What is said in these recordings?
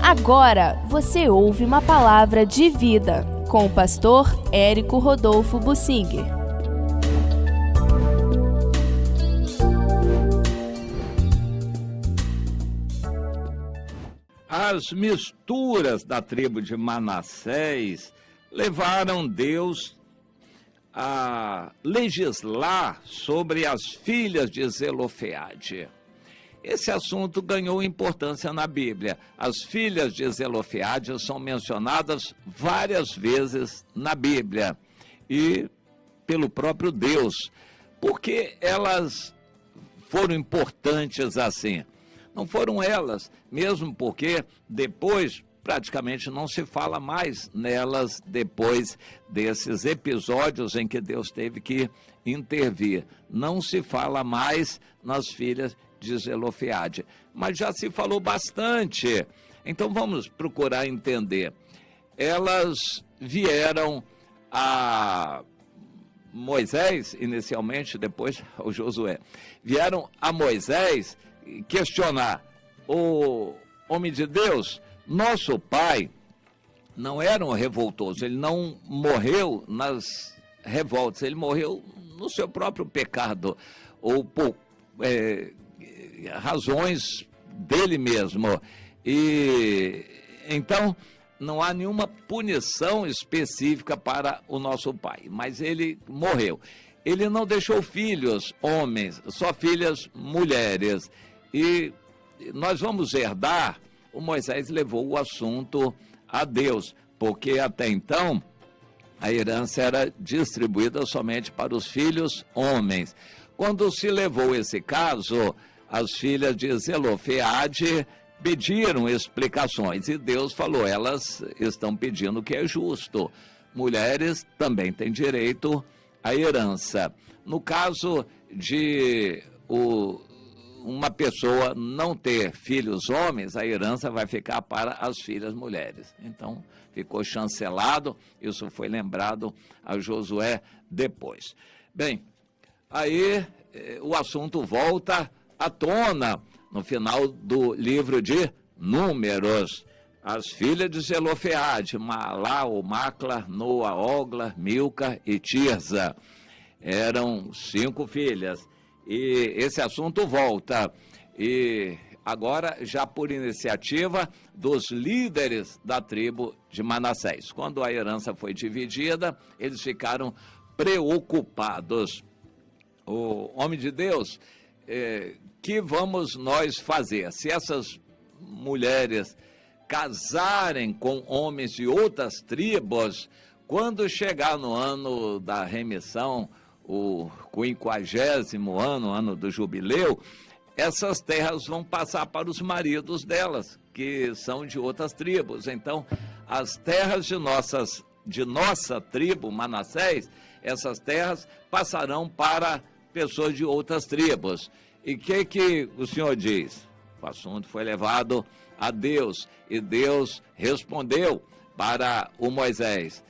Agora você ouve uma palavra de vida com o pastor Érico Rodolfo Bussinger. As misturas da tribo de Manassés levaram Deus a legislar sobre as filhas de Zelofeade. Esse assunto ganhou importância na Bíblia. As filhas de Zelofeade são mencionadas várias vezes na Bíblia e pelo próprio Deus. Por que elas foram importantes assim? Não foram elas, mesmo porque depois praticamente não se fala mais nelas depois desses episódios em que Deus teve que intervir. Não se fala mais nas filhas de Zelofeade, mas já se falou bastante. Então vamos procurar entender. Elas vieram a Moisés, inicialmente, depois ao Josué. Vieram a Moisés questionar: o homem de Deus, nosso pai não era um revoltoso, ele não morreu nas revoltas, ele morreu no seu próprio pecado, ou por razões dele mesmo. E então não há nenhuma punição específica para o nosso pai, mas ele morreu. Ele não deixou filhos homens, só filhas mulheres. E nós vamos herdar. O Moisés levou o assunto a Deus, porque até então a herança era distribuída somente para os filhos homens. Quando se levou esse caso, as filhas de Zelofeade pediram explicações e Deus falou: elas estão pedindo o que é justo. Mulheres também têm direito à herança. No caso de uma pessoa não ter filhos homens, a herança vai ficar para as filhas mulheres. Então, ficou chancelado, isso foi lembrado a Josué depois. Bem, aí o assunto volta à tona no final do livro de Números. As filhas de Zelofeade, Malá, Macla, Noa, Ogla, Milca e Tirza. Eram 5 filhas. E esse assunto volta, e agora já por iniciativa dos líderes da tribo de Manassés. Quando a herança foi dividida, eles ficaram preocupados. O homem de Deus, que vamos nós fazer? Se essas mulheres casarem com homens de outras tribos, quando chegar no ano da remissão, o 50º ano do jubileu, essas terras vão passar para os maridos delas, que são de outras tribos. Então, as terras de nossa tribo, Manassés, essas terras passarão para pessoas de outras tribos. E o que o Senhor diz? O assunto foi levado a Deus, e Deus respondeu para o Moisés: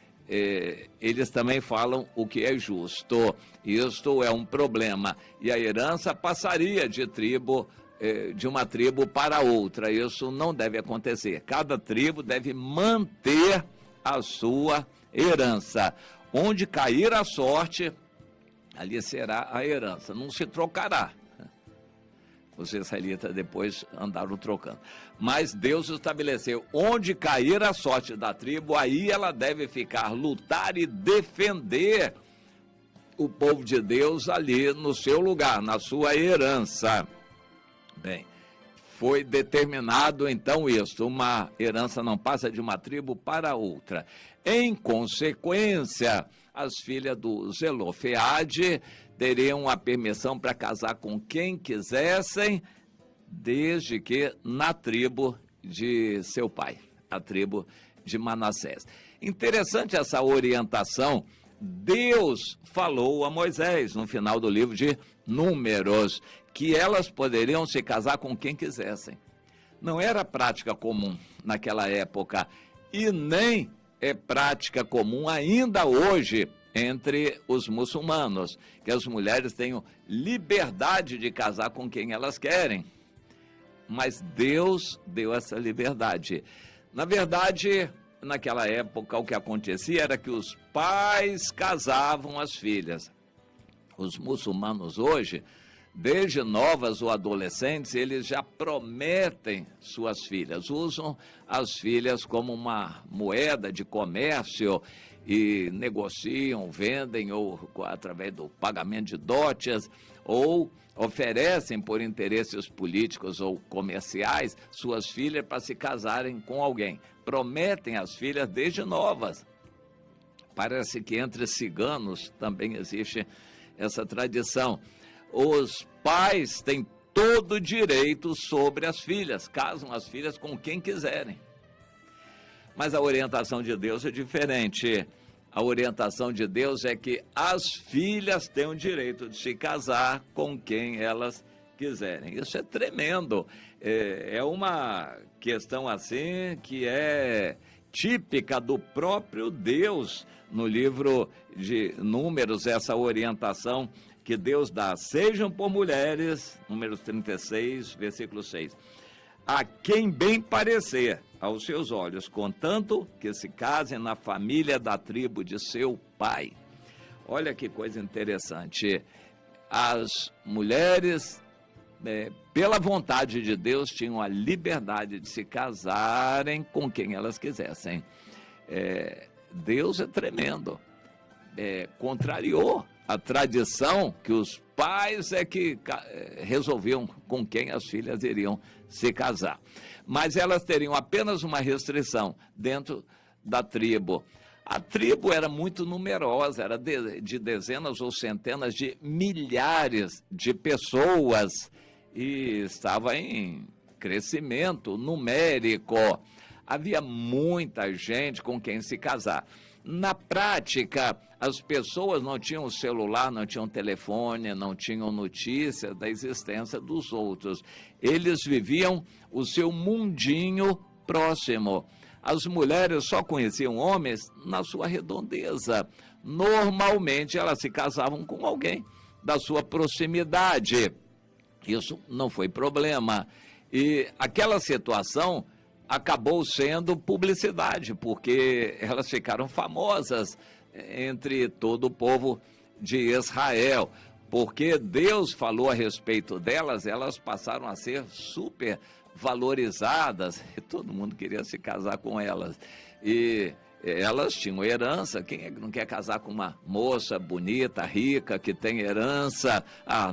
eles também falam o que é justo. Isto é um problema. E a herança passaria de uma tribo para outra. Isso não deve acontecer. Cada tribo deve manter a sua herança. Onde cair a sorte, ali será a herança. Não se trocará. Os israelitas depois andaram trocando. Mas Deus estabeleceu: onde cair a sorte da tribo, aí ela deve ficar, lutar e defender o povo de Deus ali no seu lugar, na sua herança. Bem, foi determinado então isso: uma herança não passa de uma tribo para outra. Em consequência, as filhas do Zelofeade teriam a permissão para casar com quem quisessem, desde que na tribo de seu pai, a tribo de Manassés. Interessante essa orientação. Deus falou a Moisés, no final do livro de Números, que elas poderiam se casar com quem quisessem. Não era prática comum naquela época, e nem é prática comum ainda hoje entre os muçulmanos, que as mulheres tenham liberdade de casar com quem elas querem. mas Deus deu essa liberdade. Na verdade, naquela época, o que acontecia era que os pais casavam as filhas. Os muçulmanos hoje, desde novas ou adolescentes, eles já prometem suas filhas, usam as filhas como uma moeda de comércio e negociam, vendem ou através do pagamento de dotes, ou oferecem por interesses políticos ou comerciais suas filhas para se casarem com alguém. Prometem as filhas desde novas. Parece que entre ciganos também existe essa tradição. Os pais têm todo o direito sobre as filhas, casam as filhas com quem quiserem. Mas a orientação de Deus é diferente. A orientação de Deus é que as filhas têm o direito de se casar com quem elas quiserem. Isso é tremendo. É uma questão assim que é típica do próprio Deus. No livro de Números, essa orientação que Deus dá: sejam por mulheres, Números 36, versículo 6, a quem bem parecer aos seus olhos, contanto que se casem na família da tribo de seu pai. Olha que coisa interessante. As mulheres, pela vontade de Deus, tinham a liberdade de se casarem com quem elas quisessem. Deus é tremendo. Contrariou a tradição que os pais é que resolviam com quem as filhas iriam se casar. Mas elas teriam apenas uma restrição dentro da tribo. A tribo era muito numerosa, era de dezenas ou centenas de milhares de pessoas e estava em crescimento numérico. Havia muita gente com quem se casar. Na prática, as pessoas não tinham celular, não tinham telefone, não tinham notícia da existência dos outros. Eles viviam o seu mundinho próximo. As mulheres só conheciam homens na sua redondeza. Normalmente, elas se casavam com alguém da sua proximidade. Isso não foi problema. E aquela situação acabou sendo publicidade, porque elas ficaram famosas entre todo o povo de Israel. Porque Deus falou a respeito delas, elas passaram a ser super valorizadas, e todo mundo queria se casar com elas. E elas tinham herança. Quem é que não quer casar com uma moça bonita, rica, que tem herança?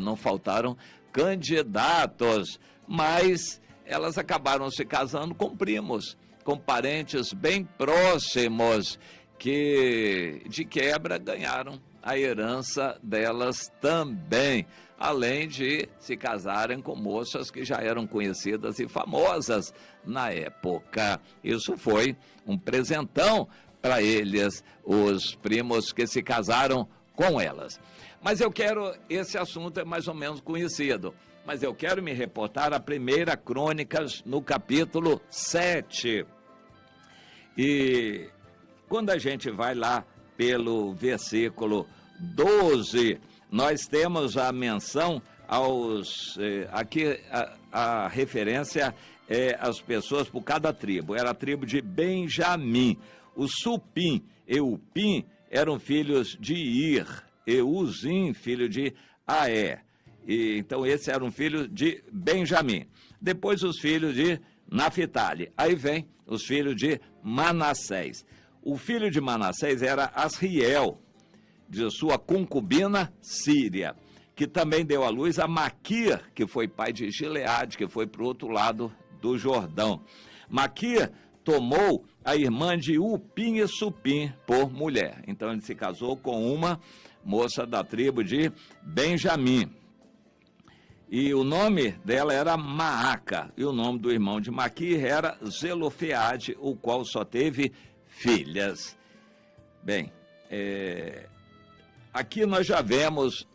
Não faltaram candidatos, mas elas acabaram se casando com primos, com parentes bem próximos, que de quebra ganharam a herança delas também, além de se casarem com moças que já eram conhecidas e famosas na época. Isso foi um presentão para eles, os primos que se casaram com elas. Mas esse assunto é mais ou menos conhecido, mas eu quero me reportar a 1 Crônicas, no capítulo 7. E quando a gente vai lá pelo versículo 12, nós temos a menção aqui a referência às pessoas por cada tribo. Era a tribo de Benjamim. O Supim e o Pim eram filhos de Ir, e Uzim, filho de Aé. Então, esse era um filho de Benjamim. Depois, os filhos de Naphtali. Aí vem os filhos de Manassés. O filho de Manassés era Asriel, de sua concubina Síria, que também deu à luz a Maquir, que foi pai de Gileade, que foi para o outro lado do Jordão. Maquir tomou a irmã de Upim e Supim por mulher. Então, ele se casou com uma moça da tribo de Benjamim. E o nome dela era Maaca, e o nome do irmão de Maquir era Zelofeade, o qual só teve filhas. Bem, aqui nós já vemos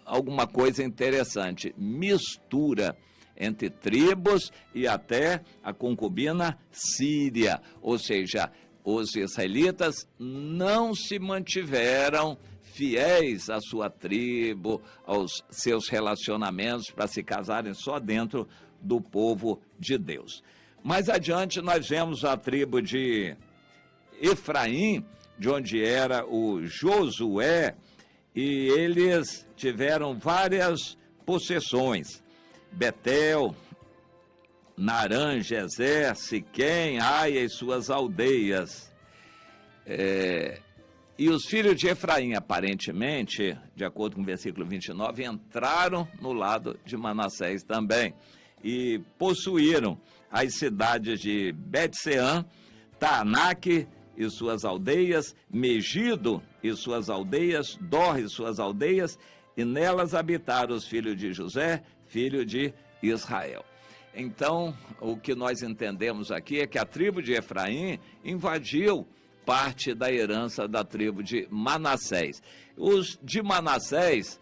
alguma coisa interessante, mistura entre tribos e até a concubina síria, ou seja, os israelitas não se mantiveram fiéis à sua tribo, aos seus relacionamentos, para se casarem só dentro do povo de Deus. Mais adiante nós vemos a tribo de Efraim, de onde era o Josué, e eles tiveram várias possessões: Betel, Narã, Gezer, Siquém, Aia e suas aldeias. E os filhos de Efraim, aparentemente, de acordo com o versículo 29, entraram no lado de Manassés também e possuíram as cidades de Bet-Seã, Taanaque e suas aldeias, Megido e suas aldeias, Dor e suas aldeias, e nelas habitaram os filhos de José, filho de Israel. Então, o que nós entendemos aqui é que a tribo de Efraim invadiu parte da herança da tribo de Manassés. Os de Manassés,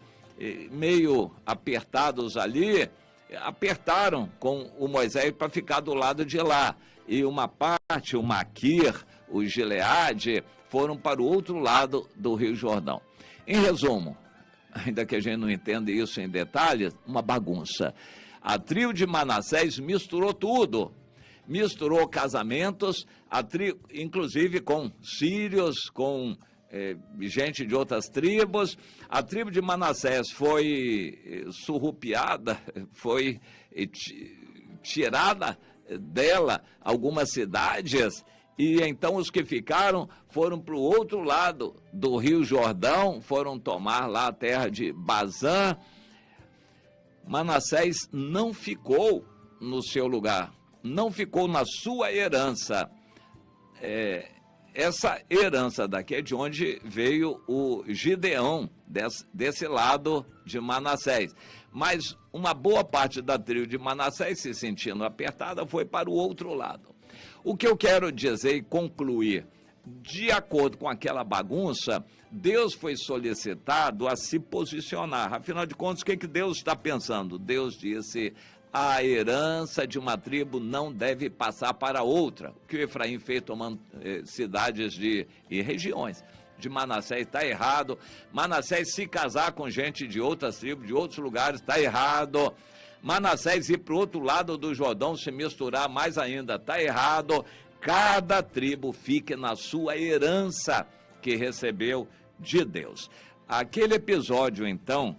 meio apertados ali, apertaram com o Moisés para ficar do lado de lá. E uma parte, o Maquir, o Gileade, foram para o outro lado do Rio Jordão. Em resumo, ainda que a gente não entenda isso em detalhes, uma bagunça. A tribo de Manassés misturou tudo. Misturou casamentos, inclusive com sírios, com gente de outras tribos. A tribo de Manassés foi surrupiada, foi tirada dela algumas cidades, e então os que ficaram foram para o outro lado do Rio Jordão, foram tomar lá a terra de Bazã. Manassés não ficou no seu lugar, não ficou na sua herança. Essa herança daqui é de onde veio o Gideão, desse lado de Manassés. Mas uma boa parte da tribo de Manassés, se sentindo apertada, foi para o outro lado. O que eu quero dizer e concluir, de acordo com aquela bagunça, Deus foi solicitado a se posicionar. Afinal de contas, o que Deus está pensando? Deus disse: a herança de uma tribo não deve passar para outra. O que o Efraim fez tomando cidades e regiões de Manassés está errado. Manassés se casar com gente de outras tribos, de outros lugares, está errado. Manassés ir para o outro lado do Jordão, se misturar mais ainda, está errado. Cada tribo fique na sua herança que recebeu de Deus. Aquele episódio, então,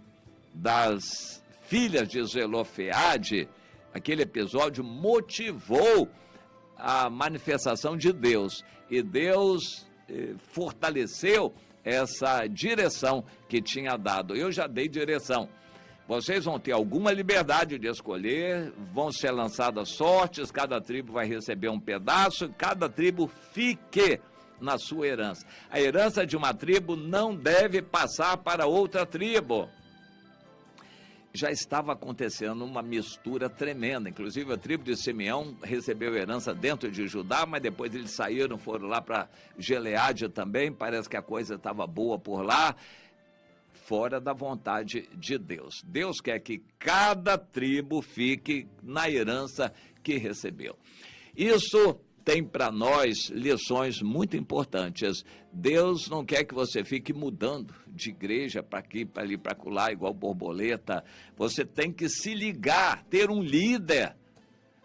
das filhas de Zelofeade, aquele episódio motivou a manifestação de Deus, e Deus fortaleceu essa direção que tinha dado. Eu já dei direção. Vocês vão ter alguma liberdade de escolher, vão ser lançadas sortes, cada tribo vai receber um pedaço, cada tribo fique na sua herança. A herança de uma tribo não deve passar para outra tribo. Já estava acontecendo uma mistura tremenda, inclusive a tribo de Simeão recebeu herança dentro de Judá, mas depois eles saíram, foram lá para Gileade também, parece que a coisa estava boa por lá, fora da vontade de Deus. Deus quer que cada tribo fique na herança que recebeu. Isso tem para nós lições muito importantes. Deus não quer que você fique mudando de igreja para aqui, para ali, para acolá, igual borboleta. Você tem que se ligar, ter um líder.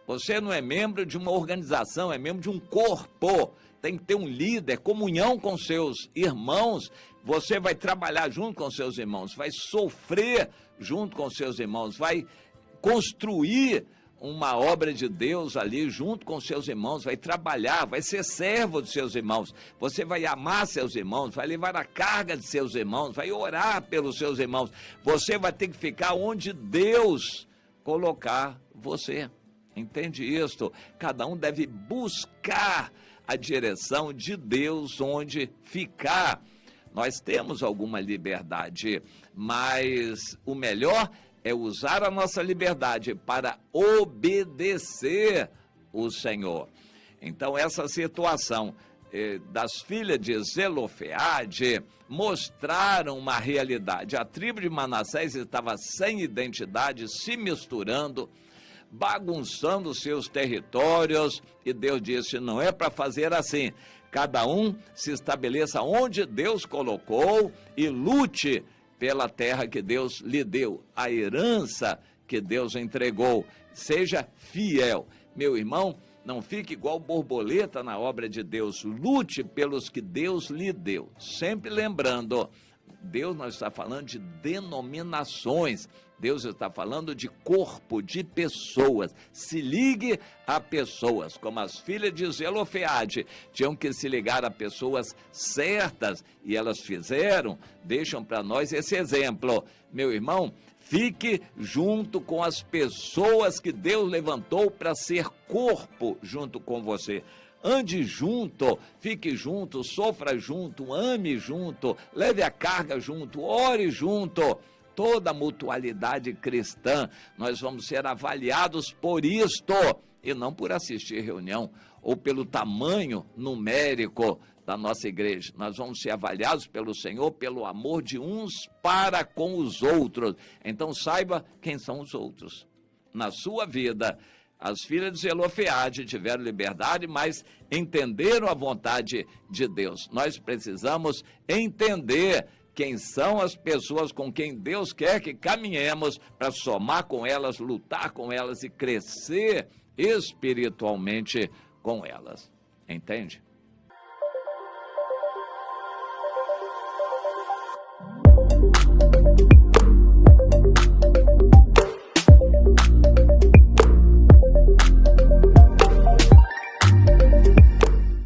Você não é membro de uma organização, é membro de um corpo. Tem que ter um líder, comunhão com seus irmãos. Você vai trabalhar junto com seus irmãos, vai sofrer junto com seus irmãos, vai construir uma obra de Deus ali junto com seus irmãos, vai trabalhar, vai ser servo de seus irmãos, você vai amar seus irmãos, vai levar a carga de seus irmãos, vai orar pelos seus irmãos, você vai ter que ficar onde Deus colocar você, entende isso? Cada um deve buscar a direção de Deus onde ficar. Nós temos alguma liberdade, mas o melhor é usar a nossa liberdade para obedecer o Senhor. Então, essa situação das filhas de Zelofeade mostraram uma realidade. A tribo de Manassés estava sem identidade, se misturando, bagunçando seus territórios, e Deus disse: não é para fazer assim. Cada um se estabeleça onde Deus colocou e lute pela terra que Deus lhe deu, a herança que Deus entregou. Seja fiel. Meu irmão, não fique igual borboleta na obra de Deus. Lute pelos que Deus lhe deu. Sempre lembrando, Deus não está falando de denominações. Deus está falando de corpo, de pessoas. Se ligue a pessoas, como as filhas de Zelofeade tinham que se ligar a pessoas certas, e elas fizeram. Deixam para nós esse exemplo. Meu irmão, fique junto com as pessoas que Deus levantou para ser corpo junto com você. Ande junto, fique junto, sofra junto, ame junto, leve a carga junto, ore junto. Toda mutualidade cristã, nós vamos ser avaliados por isto, e não por assistir reunião, ou pelo tamanho numérico da nossa igreja. Nós vamos ser avaliados pelo Senhor, pelo amor de uns para com os outros. Então saiba quem são os outros. Na sua vida, as filhas de Zelofeade tiveram liberdade, mas entenderam a vontade de Deus. Nós precisamos entender quem são as pessoas com quem Deus quer que caminhemos para somar com elas, lutar com elas e crescer espiritualmente com elas. Entende?